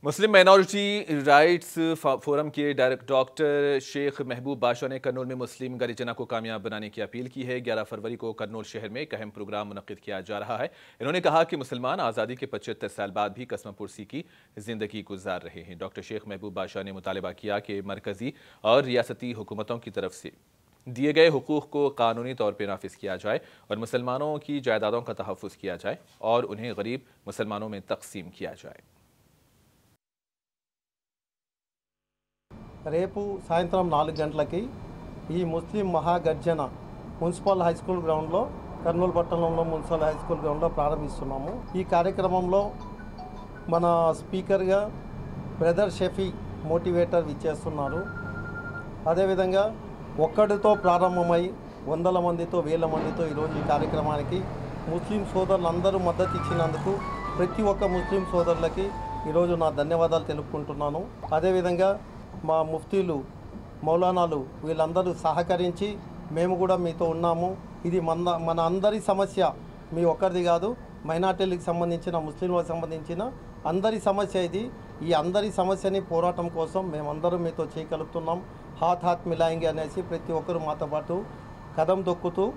मुस्लिम minority rights forum के director doctor Sheikh महबूब बाशा ने कर्नूल में मुस्लिम गरिजना को कामयाब बनाने की अपील की है। 11 फरवरी को कर्नूल शहर में एक अहम प्रोग्राम मुनक्किद किया जा रहा है। इन्होंने कहा कि मुसलमान आज़ादी के 75 साल बाद भी कसम पुरसी की जिंदगी गुजार रहे हैं। डॉक्टर शेख महबूब बाशा ने मुतालबा किया कि मरकजी और रियासती हुकूमतों की तरफ से दिए गए हुकूक को कानूनी तौर पर नाफिज किया जाए और मुसलमानों की जायदादों का तहफ़्फ़ुज़ किया जाए और उन्हें गरीब मुसलमानों में तकसीम किया जाए। రేపు సాయంత్రం 4 గంటలకి ఈ ముస్లిం మహాగర్జన మున్సిపల్ హై స్కూల్ గ్రౌండ్లో కర్నూలు పట్టణంలో మున్సిపల్ హై స్కూల్ గ్రౌండ్లో ప్రారంభిస్తున్నాము। ఈ కార్యక్రమంలో మన స్పీకర్గా బ్రదర్ షఫీ మోటివేటర్ ఇచ్చేస్తున్నారు। అదేవిధంగా ఒక్కడితో ప్రారంభమై వందల మందితో వేల మందితో ఈరోజు ఈ కార్యక్రమానికి ముస్లిం సోదరులందరూ మద్దతు ఇచ్చినందుకు ప్రతి ఒక్క ముస్లిం సోదరులకి ఈరోజు నా ధన్యవాదాలు తెలుపుకుంటున్నాను। అదేవిధంగా మా ముఫ్తీలు మౌలానాలు వీళ్ళందరూ సహకరించి మేము కూడా మీతో ఉన్నాము। ఇది మన అందరి సమస్య, మీ ఒక్కరిది కాదు, మైనార్టీలకు సంబంధించిన ముస్లింలకు సంబంధించిన అందరి సమస్య ఇది। ఈ అందరి సమస్యని పోరాటం కోసం మేమందరం మీతో చేయగలుగుతున్నాం। హాత్ మిలాయింగి అనేసి ప్రతి ఒక్కరు మాతో పాటు కదం దొక్కుతూ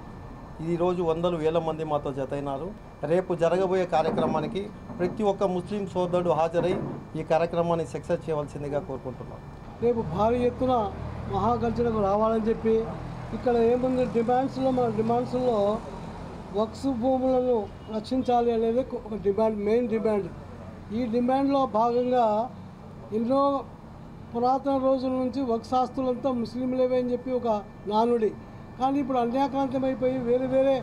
ఈరోజు వందలు వేల మంది మాతో జతైనారు। రేపు జరగబోయే కార్యక్రమానికి ప్రతి ఒక్క ముస్లిం సోదరుడు హాజరై ఈ కార్యక్రమాన్ని సక్సెస్ చేయవలసిందిగా కోరుకుంటున్నాం। రేపు భారీ ఎత్తున మహాగర్జనకు రావాలని చెప్పి ఇక్కడ ఏముంది మన డిమాండ్స్లో వక్స్ భూములను రక్షించాలి అనేది ఒక డిమాండ్, మెయిన్ డిమాండ్। ఈ డిమాండ్లో భాగంగా ఎన్నో పురాతన రోజుల నుంచి వక్స్ ఆస్తులంతా ముస్లింలేవే అని చెప్పి ఒక నానుడి, కానీ ఇప్పుడు అన్యాక్రాంతమైపోయి వేరే వేరే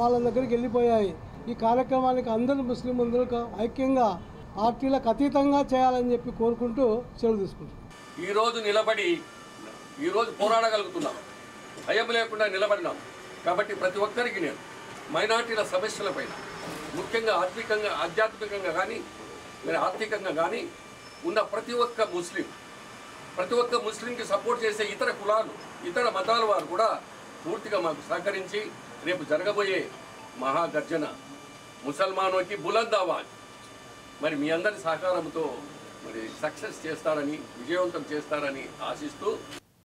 వాళ్ళ దగ్గరికి వెళ్ళిపోయాయి। ఈ కార్యక్రమానికి అందరూ ముస్లిం అందరూ ఐక్యంగా పార్టీలకు అతీతంగా చేయాలని చెప్పి కోరుకుంటూ సెలవు తీసుకుంటాం। ఈరోజు నిలబడి ఈరోజు పోరాడగలుగుతున్నాం, భయం లేకుండా నిలబడినాం కాబట్టి ప్రతి ఒక్కరికి నేను మైనార్టీల సమస్యలపైన ముఖ్యంగా ఆధ్యాత్మికంగా కానీ మరి ఆర్థికంగా కానీ ఉన్న ప్రతి ఒక్క ముస్లింకి సపోర్ట్ చేసే ఇతర కులాలు ఇతర మతాల వారు కూడా పూర్తిగా మాకు సహకరించి రేపు జరగబోయే మహాగర్జన ముసల్మానోకి బులంద్ ఆవాజ్ మరి మీ అందరి సహకారంతో మరి సక్సెస్ చేస్తారని, విజయవంతం చేస్తారని ఆశిస్తూ